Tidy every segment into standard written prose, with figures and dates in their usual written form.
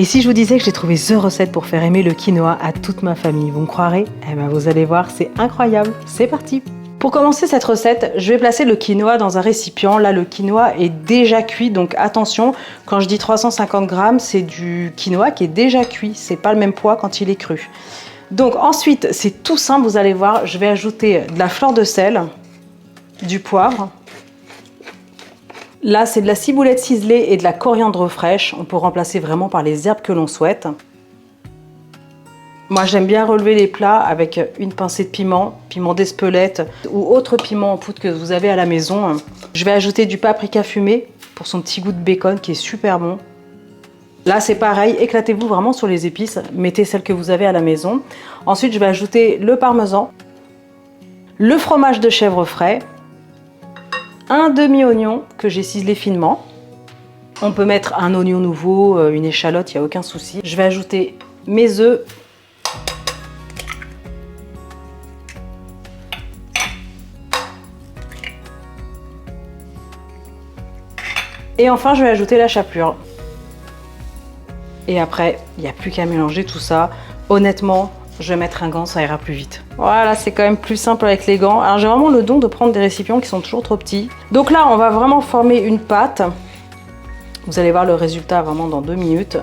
Et si je vous disais que j'ai trouvé The recette pour faire aimer le quinoa à toute ma famille, vous me croirez? Eh ben vous allez voir, c'est incroyable. C'est parti! Pour commencer cette recette, je vais placer le quinoa dans un récipient. Là, le quinoa est déjà cuit, donc attention, quand je dis 350 grammes, c'est du quinoa qui est déjà cuit. C'est pas le même poids quand il est cru. Donc ensuite, c'est tout simple, vous allez voir, je vais ajouter de la fleur de sel, du poivre. Là, c'est de la ciboulette ciselée et de la coriandre fraîche. On peut remplacer vraiment par les herbes que l'on souhaite. Moi, j'aime bien relever les plats avec une pincée de piment, piment d'Espelette ou autre piment en poudre que vous avez à la maison. Je vais ajouter du paprika fumé pour son petit goût de bacon qui est super bon. Là, c'est pareil, éclatez-vous vraiment sur les épices. Mettez celles que vous avez à la maison. Ensuite, je vais ajouter le parmesan, le fromage de chèvre frais, un demi-oignon que j'ai ciselé finement. On peut mettre un oignon nouveau, une échalote, il n'y a aucun souci. Je vais ajouter mes œufs. Et enfin, je vais ajouter la chapelure. Et après, il n'y a plus qu'à mélanger tout ça. Honnêtement, je vais mettre un gant, ça ira plus vite. Voilà, c'est quand même plus simple avec les gants. Alors j'ai vraiment le don de prendre des récipients qui sont toujours trop petits. Donc là, on va vraiment former une pâte. Vous allez voir le résultat vraiment dans 2 minutes.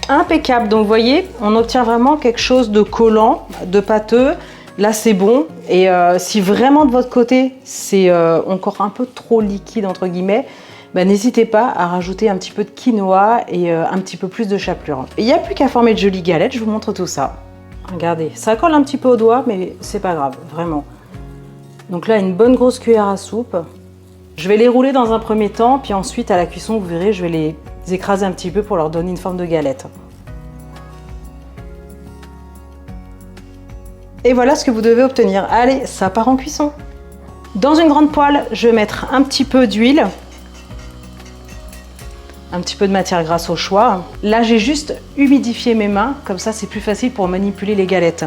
Impeccable, donc vous voyez, on obtient vraiment quelque chose de collant, de pâteux. Là, c'est bon. Et si vraiment de votre côté, c'est encore un peu trop liquide, entre guillemets, ben, n'hésitez pas à rajouter un petit peu de quinoa et un petit peu plus de chapelure. Il n'y a plus qu'à former de jolies galettes, je vous montre tout ça. Regardez, ça colle un petit peu au doigt, mais c'est pas grave, vraiment. Donc là, une bonne grosse cuillère à soupe. Je vais les rouler dans un premier temps, puis ensuite à la cuisson, vous verrez, je vais les écraser un petit peu pour leur donner une forme de galette. Et voilà ce que vous devez obtenir. Allez, ça part en cuisson. Dans une grande poêle, je vais mettre un petit peu d'huile. Un petit peu de matière grasse au choix. Là, j'ai juste humidifié mes mains, comme ça c'est plus facile pour manipuler les galettes.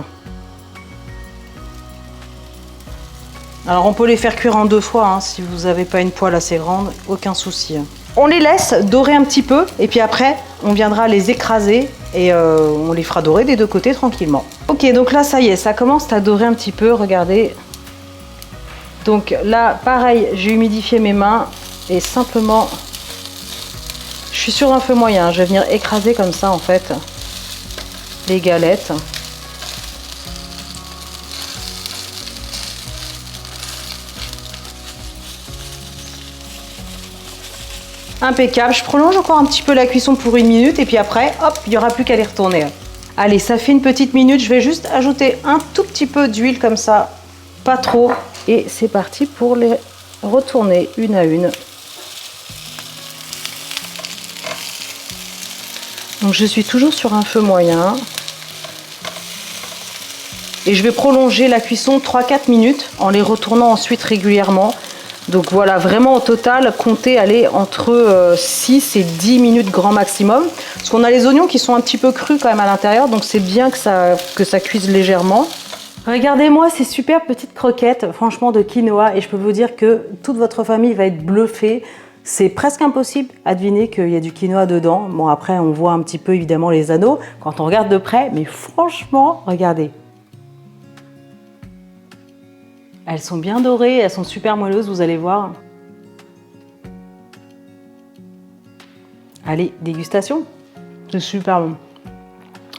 Alors on peut les faire cuire en 2 fois, hein, si vous n'avez pas une poêle assez grande, aucun souci. On les laisse dorer un petit peu, et puis après, on viendra les écraser, et on les fera dorer des 2 côtés tranquillement. Ok, donc là, ça y est, ça commence à dorer un petit peu, regardez. Donc là, pareil, j'ai humidifié mes mains, et simplement... Je suis sur un feu moyen, je vais venir écraser comme ça en fait les galettes. Impeccable, je prolonge encore un petit peu la cuisson pour 1 minute et puis après, hop, il n'y aura plus qu'à les retourner. Allez, ça fait une petite minute, je vais juste ajouter un tout petit peu d'huile comme ça, pas trop. Et c'est parti pour les retourner une à une. Donc je suis toujours sur un feu moyen et je vais prolonger la cuisson 3-4 minutes en les retournant ensuite régulièrement. Donc voilà, vraiment au total, comptez aller entre 6 et 10 minutes grand maximum. Parce qu'on a les oignons qui sont un petit peu crus quand même à l'intérieur, donc c'est bien que ça cuise légèrement. Regardez-moi ces super petites croquettes, franchement de quinoa, et je peux vous dire que toute votre famille va être bluffée. C'est presque impossible à deviner qu'il y a du quinoa dedans. Bon, après, on voit un petit peu évidemment les anneaux quand on regarde de près, mais franchement, regardez. Elles sont bien dorées, elles sont super moelleuses, vous allez voir. Allez, dégustation. C'est super bon.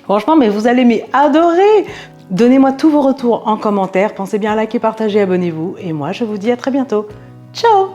Franchement, mais vous allez adorer. Donnez-moi tous vos retours en commentaire. Pensez bien à liker, partager, abonnez-vous. Et moi, je vous dis à très bientôt. Ciao!